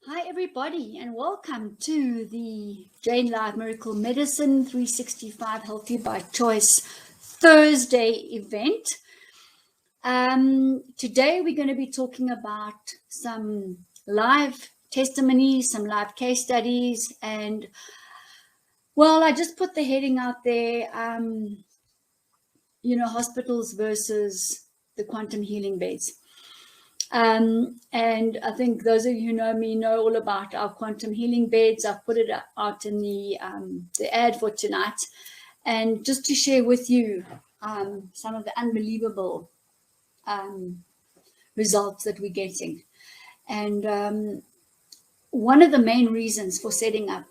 Hi, everybody, and welcome to the Jane Live Miracle Medicine 365 Healthy by Choice Thursday event. Today, we're going to be talking about some live testimonies, some live case studies, and well, I just put the heading out there, hospitals versus the quantum healing beds. And I think those of you who know me know all about our quantum healing beds. I've put it out in the ad for tonight, and just to share with you some of the unbelievable results that we're getting. And one of the main reasons for setting up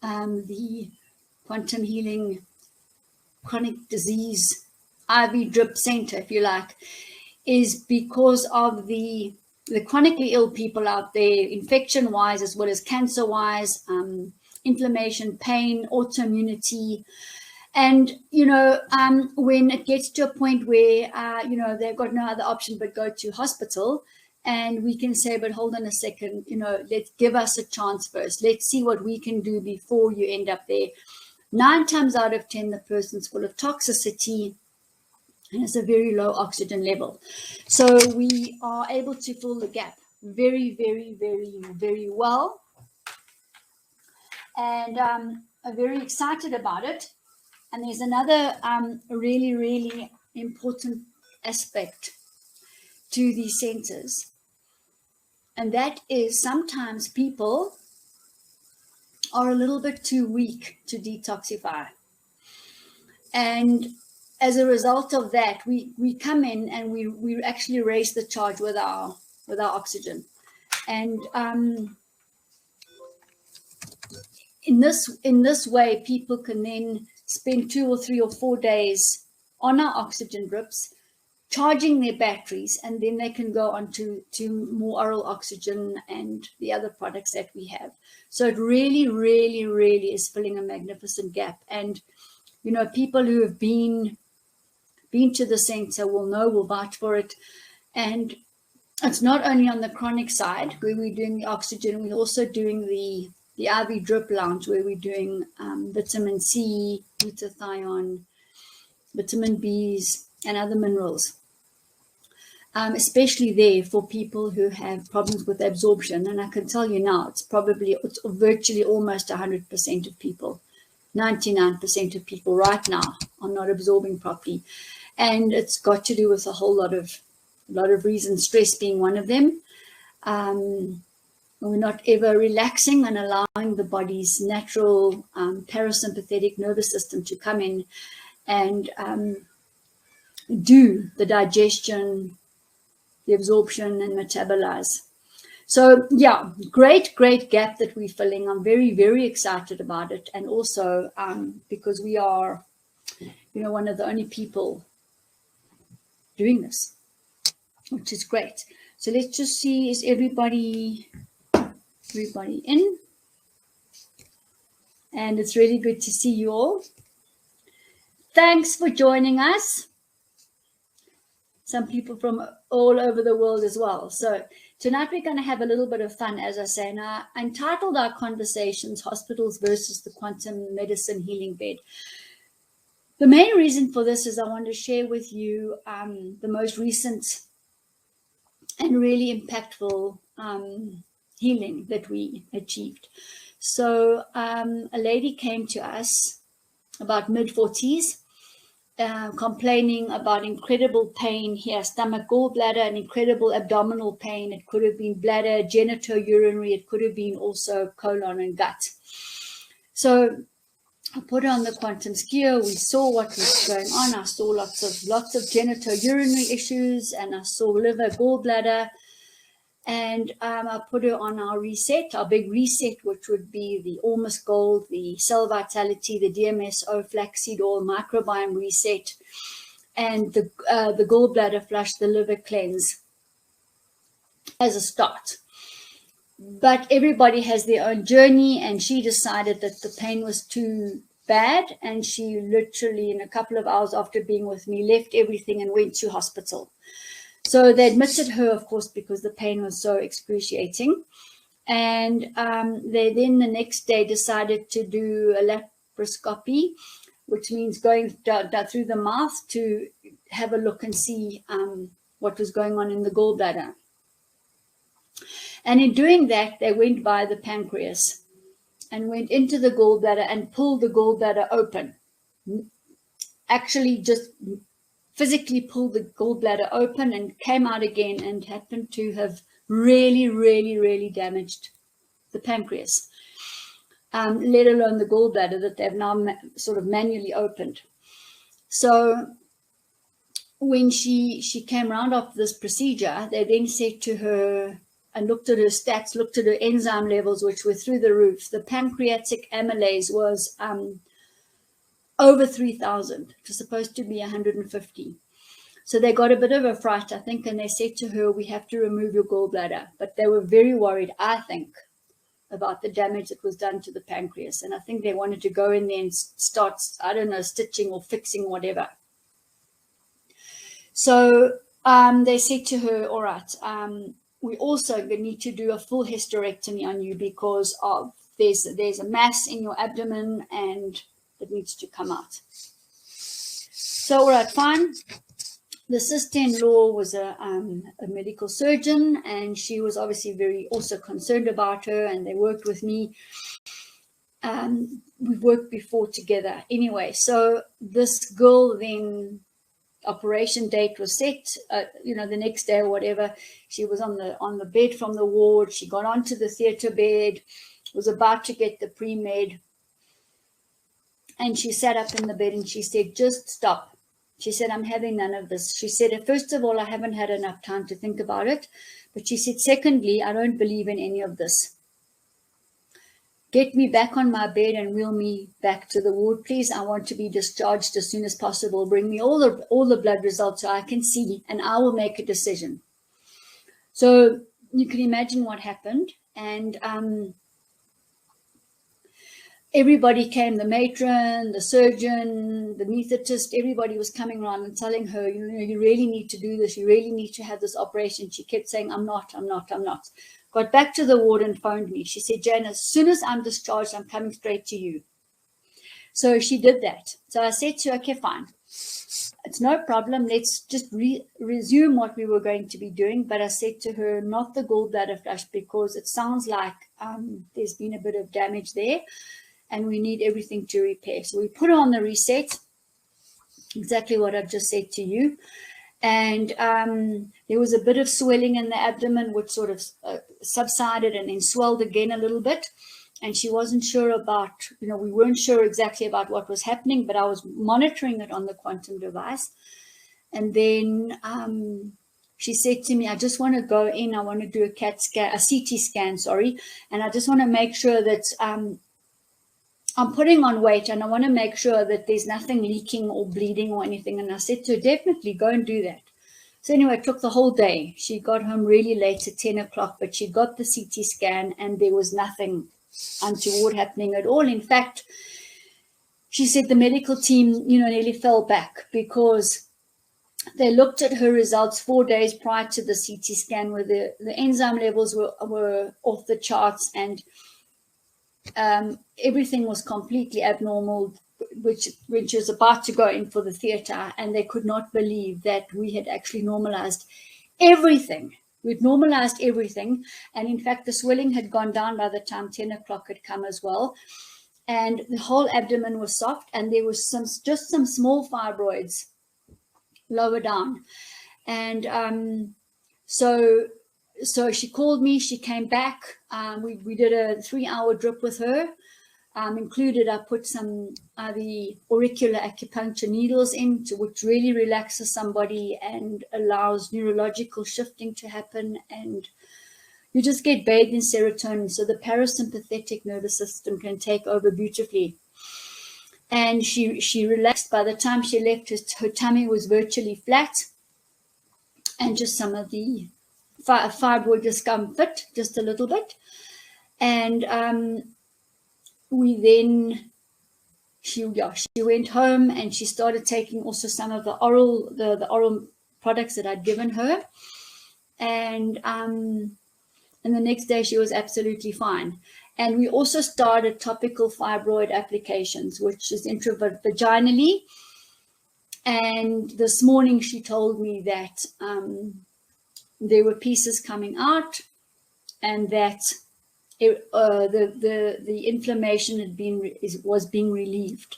the quantum healing chronic disease IV drip center, if you like, is because of the chronically ill people out there, infection-wise as well as cancer-wise, inflammation, pain, autoimmunity. And, when it gets to a point where, they've got no other option but go to hospital, and we can say, but hold on a second, let's give us a chance first. Let's see what we can do before you end up there. 9 times out of 10, the person's full of toxicity, and it's a very low oxygen level. So we are able to fill the gap very, very, very, very well. And I'm very excited about it. And there's another really, really important aspect to these centers. And that is sometimes people are a little bit too weak to detoxify. And as a result of that, we come in and we actually raise the charge with our oxygen. And in this way, people can then spend 2 or 3 or 4 days on our oxygen drips, charging their batteries, and then they can go on to more oral oxygen and the other products that we have. So it really, really, really is filling a magnificent gap. And people who have been to the center will vouch for it. And it's not only on the chronic side where we're doing the oxygen, we're also doing the IV drip lounge where we're doing vitamin C, glutathione, vitamin Bs, and other minerals, especially there for people who have problems with absorption. And I can tell you now, it's virtually almost 100% of people. 99% of people right now are not absorbing properly. And it's got to do with a whole lot of reasons, stress being one of them. We're not ever relaxing and allowing the body's natural parasympathetic nervous system to come in and do the digestion, the absorption, and metabolize. So yeah, great gap that we're filling. I'm very, very excited about it. And also because we are, one of the only people doing this, which is great. So let's just see, is everybody in? And it's really good to see you all. Thanks for joining us. Some people from all over the world as well. So tonight we're going to have a little bit of fun, as I say. And I entitled our conversations, Hospitals versus the Quantum Medicine Healing Bed. The main reason for this is I want to share with you the most recent and really impactful healing that we achieved. So a lady came to us about mid-40s, complaining about incredible pain here, stomach, gallbladder, and incredible abdominal pain. It could have been bladder, genitourinary, it could have been also colon and gut. So I put her on the quantum skier. We saw what was going on. I saw lots of genitourinary issues, and I saw liver, gallbladder. And I put her on our reset, our big reset, which would be the Ormus Gold, the Cell Vitality, the DMSO, flaxseed oil, microbiome reset, and the gallbladder flush, the liver cleanse as a start. But everybody has their own journey, and she decided that the pain was too bad, and she literally, in a couple of hours after being with me, left everything and went to hospital. So they admitted her, of course, because the pain was so excruciating. And they then the next day decided to do a laparoscopy, which means going down through the mouth to have a look and see what was going on in the gallbladder. And in doing that, they went by the pancreas and went into the gallbladder and pulled the gallbladder open. Actually, just physically pulled the gallbladder open and came out again, and happened to have really, really, really damaged the pancreas, let alone the gallbladder that they've now sort of manually opened. So when she came round after this procedure, they then said to her and looked at her stats, looked at her enzyme levels, which were through the roof. The pancreatic amylase was over 3,000. It was supposed to be 150. So they got a bit of a fright, I think, and they said to her, we have to remove your gallbladder. But they were very worried, I think, about the damage that was done to the pancreas. And I think they wanted to go in there and start, I don't know, stitching or fixing whatever. So they said to her, all right, we also need to do a full hysterectomy on you because of there's a mass in your abdomen and it needs to come out. So, all right, fine. The sister-in-law was a medical surgeon, and she was obviously very also concerned about her, and they worked with me. We've worked before together. Anyway, so this girl then, operation date was set, the next day or whatever. She was on the bed from the ward. She got onto the theatre bed, was about to get the pre-med, and she sat up in the bed and she said, just stop. She said, I'm having none of this. She said, first of all, I haven't had enough time to think about it. But she said, secondly, I don't believe in any of this. Get me back on my bed and wheel me back to the ward, please. I want to be discharged as soon as possible. Bring me all the blood results so I can see, and I will make a decision. So you can imagine what happened. And everybody came, the matron, the surgeon, the anaesthetist, everybody was coming around and telling her, you really need to do this. You really need to have this operation. She kept saying, I'm not. Got back to the ward and phoned me. She said, Jane, as soon as I'm discharged, I'm coming straight to you. So she did that. So I said to her, okay, fine. It's no problem. Let's just resume what we were going to be doing. But I said to her, not the gallbladder flush, because it sounds like there's been a bit of damage there and we need everything to repair. So we put her on the reset, exactly what I've just said to you. And there was a bit of swelling in the abdomen, which sort of subsided and then swelled again a little bit. And she wasn't sure about, we weren't sure exactly about what was happening, but I was monitoring it on the quantum device. And then she said to me, I just want to go in. I want to do a CT scan, and I just want to make sure that I'm putting on weight, and I want to make sure that there's nothing leaking or bleeding or anything. And I said to her, definitely go and do that. So anyway, it took the whole day. She got home really late at 10 o'clock, but she got the CT scan and there was nothing untoward happening at all. In fact, she said the medical team, nearly fell back because they looked at her results 4 days prior to the CT scan where the enzyme levels were off the charts, and everything was completely abnormal, which when she was about to go in for the theatre, and they could not believe that we had actually normalized everything. We'd normalized everything. And in fact, the swelling had gone down by the time 10 o'clock had come as well. And the whole abdomen was soft, and there was just some small fibroids lower down. And so she called me, she came back. We did a 3-hour drip with her. I put some the auricular acupuncture needles in, which really relaxes somebody and allows neurological shifting to happen. And you just get bathed in serotonin, so the parasympathetic nervous system can take over beautifully. And she relaxed. By the time she left, her tummy was virtually flat, and just some of the fibroid discomfort, just a little bit. And she went home and she started taking also some of the oral products that I'd given her. And the next day she was absolutely fine. And we also started topical fibroid applications, which is intravaginally. And this morning she told me that there were pieces coming out, and that the inflammation was being relieved.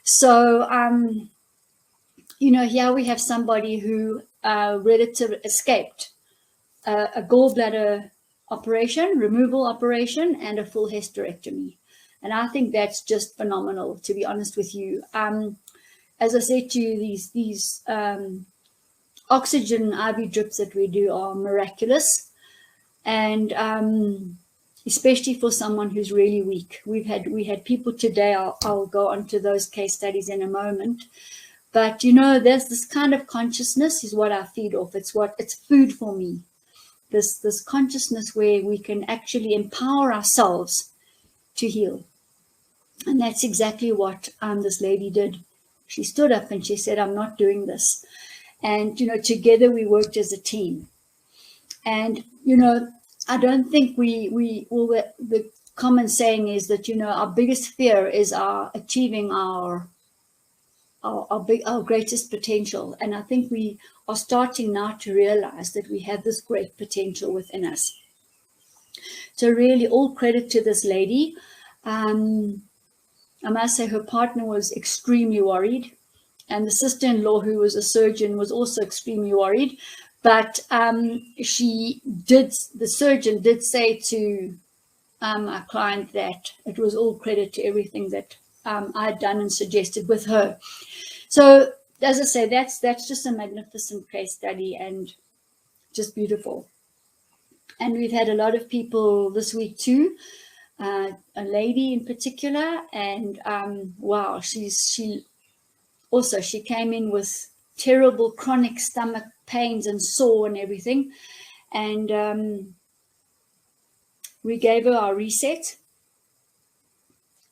So here we have somebody who escaped a gallbladder operation, removal operation, and a full hysterectomy. And I think that's just phenomenal, to be honest with you. As I said to you, these oxygen IV drips that we do are miraculous. And especially for someone who's really weak. We had people today, I'll go on to those case studies in a moment. But there's this kind of consciousness is what I feed off. It's food for me. This consciousness where we can actually empower ourselves to heal. And that's exactly what this lady did. She stood up and she said, I'm not doing this. And, together we worked as a team. And, I don't think the common saying is that, our biggest fear is achieving our greatest potential. And I think we are starting now to realize that we have this great potential within us. So really all credit to this lady. I must say her partner was extremely worried, and the sister-in-law, who was a surgeon, was also extremely worried. But the surgeon did say to our client that it was all credit to everything that I'd done and suggested with her. So as I say, that's just a magnificent case study and just beautiful. And we've had a lot of people this week too, a lady in particular, and wow, she came in with terrible chronic stomach pains and sore and everything, and we gave her our reset,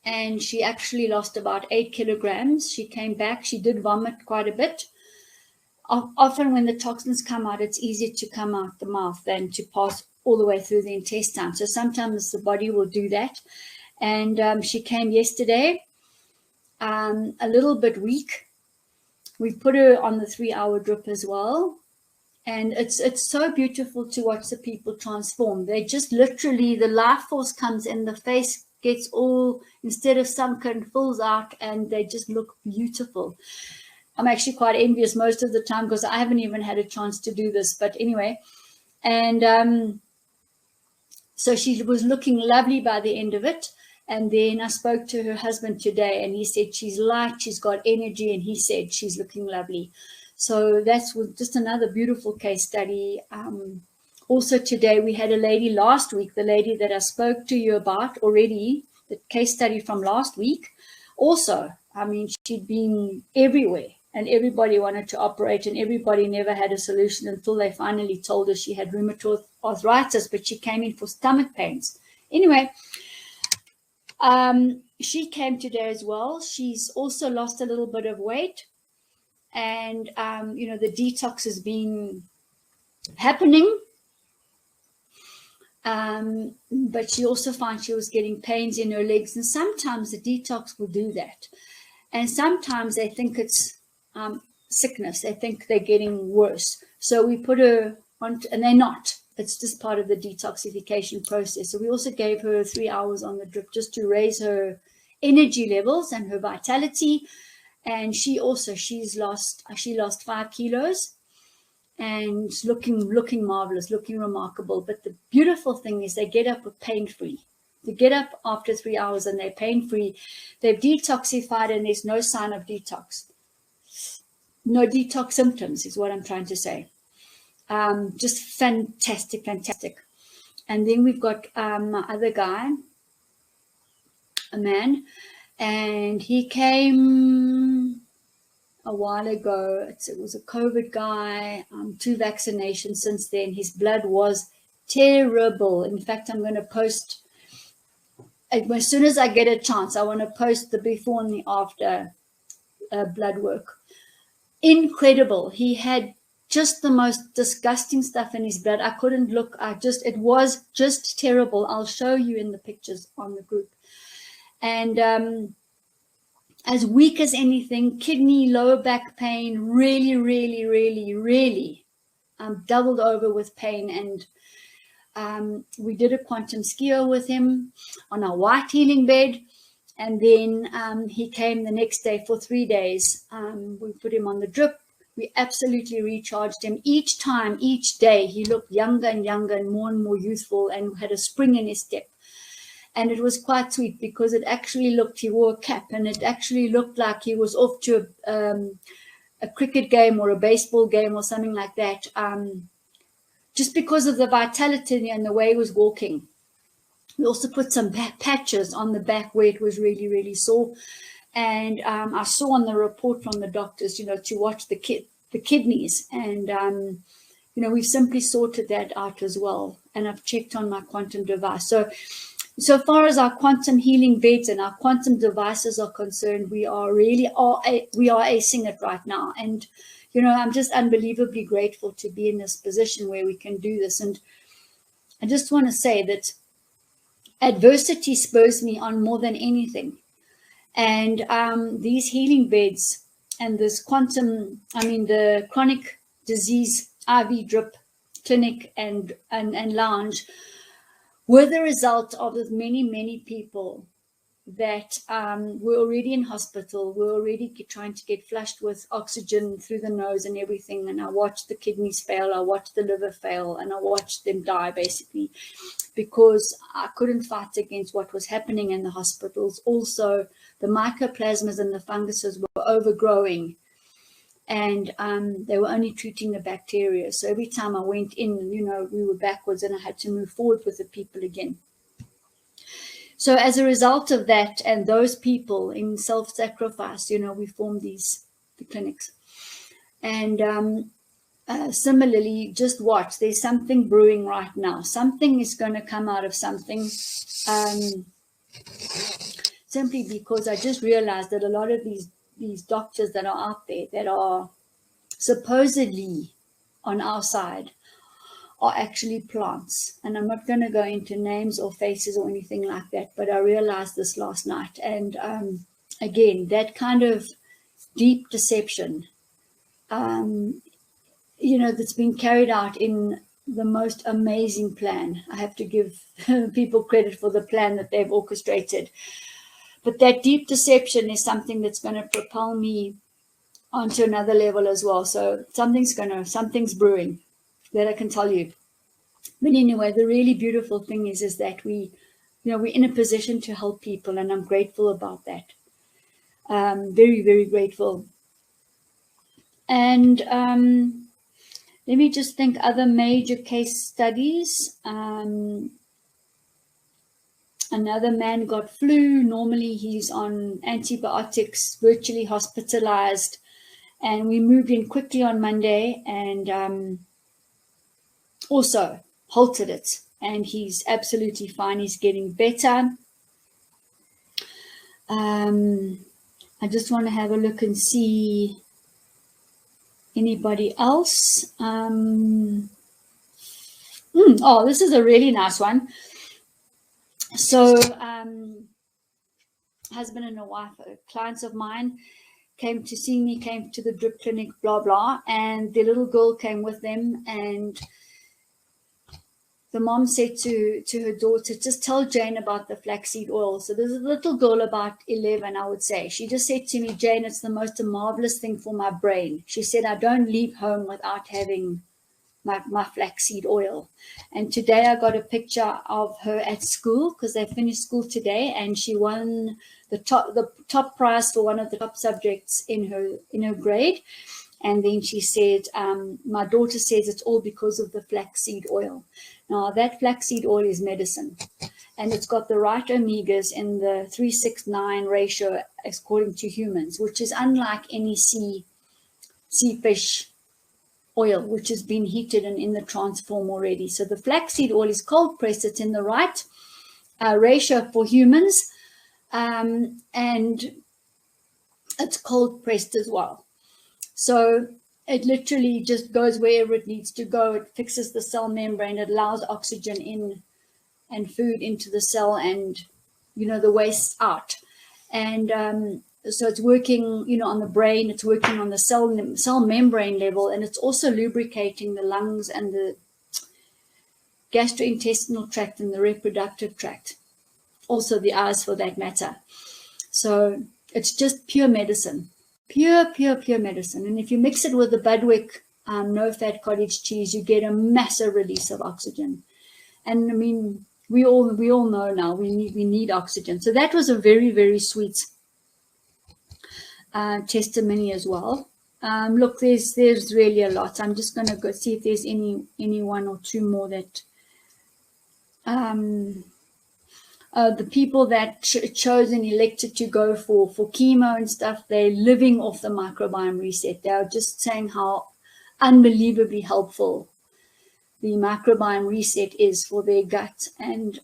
and she actually lost about 8 kilograms. She came back. She did vomit quite a bit. Often when the toxins come out, it's easier to come out the mouth than to pass all the way through the intestine. So sometimes the body will do that. And she came yesterday, a little bit weak. We put her on the 3-hour drip as well. And it's so beautiful to watch the people transform. They just literally, the life force comes in, the face gets all, instead of sunken, fills out, and they just look beautiful. I'm actually quite envious most of the time because I haven't even had a chance to do this. But anyway, and so she was looking lovely by the end of it. And then I spoke to her husband today, and he said she's light, she's got energy, and he said she's looking lovely. So that's just another beautiful case study. Also today, we had a lady last week, the lady that I spoke to you about already, the case study from last week. Also, I mean, she'd been everywhere, and everybody wanted to operate, and everybody never had a solution until they finally told her she had rheumatoid arthritis, but she came in for stomach pains. Anyway, she came today as well. She's also lost a little bit of weight, and the detox has been happening, but she also found she was getting pains in her legs, and sometimes the detox will do that, and sometimes they think it's sickness. They think they're getting worse, so we put her on, and they're not. It's just part of the detoxification process. So we also gave her 3 hours on the drip just to raise her energy levels and her vitality. And she lost 5 kilos and looking marvelous, looking remarkable. But the beautiful thing is they get up with pain-free. They get up after 3 hours and they're pain-free. They've detoxified and there's no sign of detox. No detox symptoms is what I'm trying to say. Just fantastic. And then we've got my other guy, a man, and he came a while ago. It was a COVID guy, 2 vaccinations since then. His blood was terrible. In fact, I'm going to post, as soon as I get a chance, I want to post the before and the after blood work. Incredible. He had just the most disgusting stuff in his blood. I couldn't look. It was just terrible. I'll show you in the pictures on the group. And as weak as anything, kidney, lower back pain, really, really, really, really doubled over with pain. And we did a quantum skio with him on our white healing bed. And then he came the next day for 3 days. We put him on the drip. We absolutely recharged him. Each time, each day, he looked younger and younger and more youthful and had a spring in his step. And it was quite sweet because it actually looked, he wore a cap, and it actually looked like he was off to a cricket game or a baseball game or something like that, just because of the vitality and the way he was walking. We also put some patches on the back where it was really, really sore. And I saw on the report from the doctors, to watch the kidneys. And, we've simply sorted that out as well. And I've checked on my quantum device. So far as our quantum healing beds and our quantum devices are concerned, we are acing it right now. And, I'm just unbelievably grateful to be in this position where we can do this. And I just want to say that adversity spurs me on more than anything. And these healing beds and this the chronic disease IV drip clinic and lounge were the result of the many, many people that were already in hospital, were already trying to get flushed with oxygen through the nose and everything. And I watched the kidneys fail, I watched the liver fail, and I watched them die basically because I couldn't fight against what was happening in the hospitals. Also, the mycoplasmas and the funguses were overgrowing, and they were only treating the bacteria. So every time I went in, we were backwards, and I had to move forward with the people again. So as a result of that, and those people in self-sacrifice, we formed the clinics. And similarly, just watch, there's something brewing right now. Something is going to come out of something, simply because I just realized that a lot of these doctors that are out there that are supposedly on our side are actually plants. And I'm not going to go into names or faces or anything like that, but I realized this last night. And again, that kind of deep deception, that's been carried out in the most amazing plan. I have to give people credit for the plan that they've orchestrated. But that deep deception is something that's going to propel me onto another level as well. So something's brewing, that I can tell you. But anyway, the really beautiful thing is that we're in a position to help people, and I'm grateful about that. Very, very grateful. And let me just think other major case studies. Another man got flu. Normally he's on antibiotics, virtually hospitalized. And we moved in quickly on Monday and also halted it. And he's absolutely fine. He's getting better. I just want to have a look and see anybody else. Oh, this is a really nice one. So husband and a wife, clients of mine, came to see me, came to the drip clinic, blah, blah. And the little girl came with them. And the mom said to her daughter, just tell Jane about the flaxseed oil. So there's a little girl about 11, I would say. She just said to me, Jane, it's the most marvelous thing for my brain. She said, I don't leave home without having my flaxseed oil. And today I got a picture of her at school because they finished school today, and she won the top prize for one of the top subjects in her grade. And then she said, my daughter says it's all because of the flaxseed oil. Now that flaxseed oil is medicine, and it's got the right omegas in the 369 ratio according to humans, which is unlike any sea fish oil, which has been heated and in the transform already. So the flaxseed oil is cold pressed. It's in the right ratio for humans, and it's cold pressed as well. So it literally just goes wherever it needs to go. It fixes the cell membrane. It allows oxygen in and food into the cell, and, you know, the waste out. And so it's working, you know, on the brain, it's working on the cell membrane level, and it's also lubricating the lungs and the gastrointestinal tract and the reproductive tract, also the eyes for that matter. So it's just pure medicine, pure medicine. And if you mix it with the Budwick no-fat cottage cheese, you get a massive release of oxygen. And I mean, we all know now we need oxygen. So that was a very, very sweet testimony as well. Look, there's really a lot. I'm just going to go see if there's any one or two more that the people that chose and elected to go for chemo and stuff, they're living off the microbiome reset. They're just saying how unbelievably helpful the microbiome reset is for their gut, and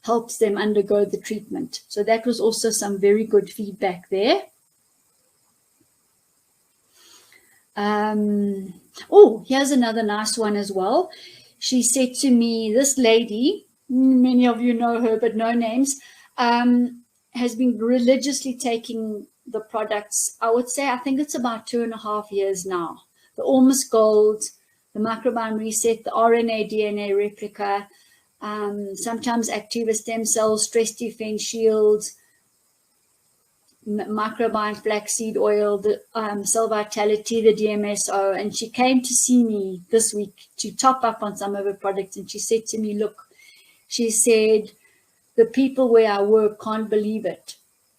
helps them undergo the treatment. So that was also some very good feedback there. Oh, here's another nice one as well. She said to me, this lady, many of you know her, but no names, has been religiously taking the products. I would say, I think it's about 2.5 years now. The Ormus Gold, the microbiome reset, the RNA DNA replica, sometimes Activa stem cells, stress defense shield, microbiome flaxseed oil, the cell vitality, the DMSO. And she came to see me this week to top up on some of her products. And she said to me, look, she said, the people where I work can't believe it.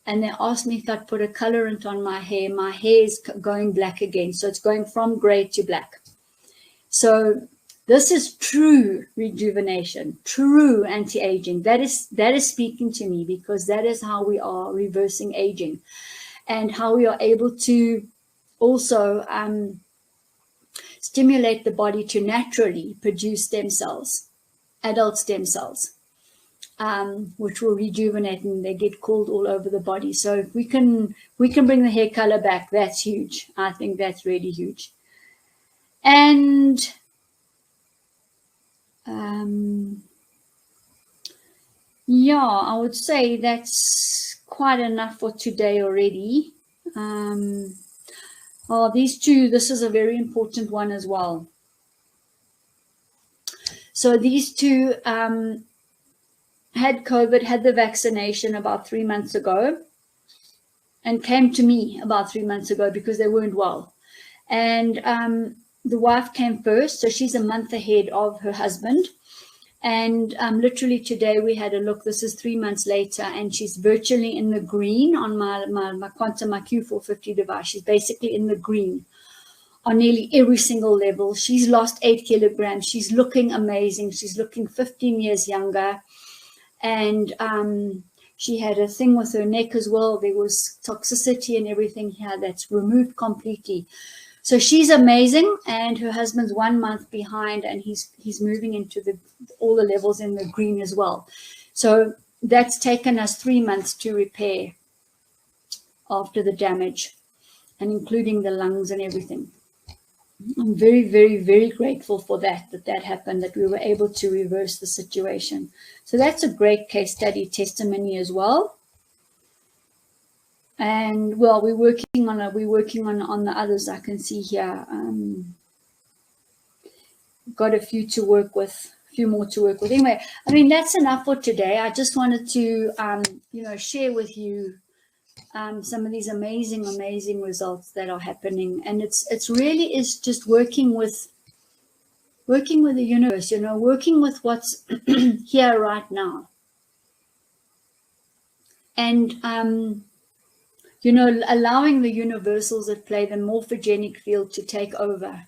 And they asked me if I'd put a colorant on my hair. My hair is going black again. So it's going from gray to black. So this is true rejuvenation, true anti-aging. That is speaking to me, because that is how we are reversing aging, and how we are able to also stimulate the body to naturally produce stem cells, adult stem cells, which will rejuvenate, and they get called all over the body. So if we can bring the hair color back, that's huge. I think that's really huge. And yeah, I would say that's quite enough for today already. Oh, these two, this is a very important one as well. So these two had COVID, had the vaccination about 3 months ago, and came to me about 3 months ago because they weren't well. And the wife came first, so she's a month ahead of her husband. And literally today we had a look. This is 3 months later, and she's virtually in the green on my Quantum, my Q450 device. She's basically in the green on nearly every single level. She's lost 8 kilograms. She's looking amazing. She's looking 15 years younger. And she had a thing with her neck as well. There was toxicity and everything here that's removed completely. So she's amazing, and her husband's 1 month behind, and he's moving into all the levels in the green as well. So that's taken us 3 months to repair after the damage, and including the lungs and everything. I'm very, very, very grateful for that happened, that we were able to reverse the situation. So that's a great case study testimony as well. And well, we're working on the others. I can see here. Got a few more to work with. Anyway, I mean, that's enough for today. I just wanted to share with you some of these amazing results that are happening. And it's really is just working with the universe, working with what's here right now. And allowing the universals at play, the morphogenic field, to take over.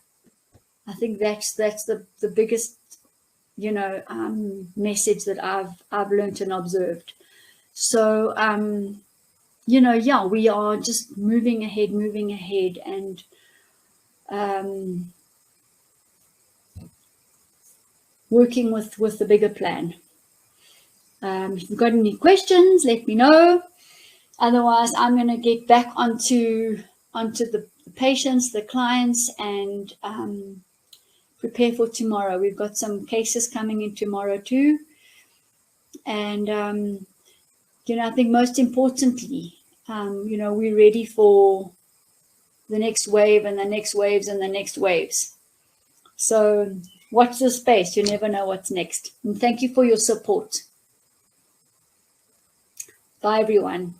I think that's the biggest, message that I've learned and observed. So, yeah, we are just moving ahead, and working with the bigger plan. If you've got any questions, let me know. Otherwise, I'm going to get back onto the the patients, the clients, and prepare for tomorrow. We've got some cases coming in tomorrow too. And, you know, I think most importantly, you know, we're ready for the next wave and the next waves and the next waves. So watch the space. You never know what's next. And thank you for your support. Bye, everyone.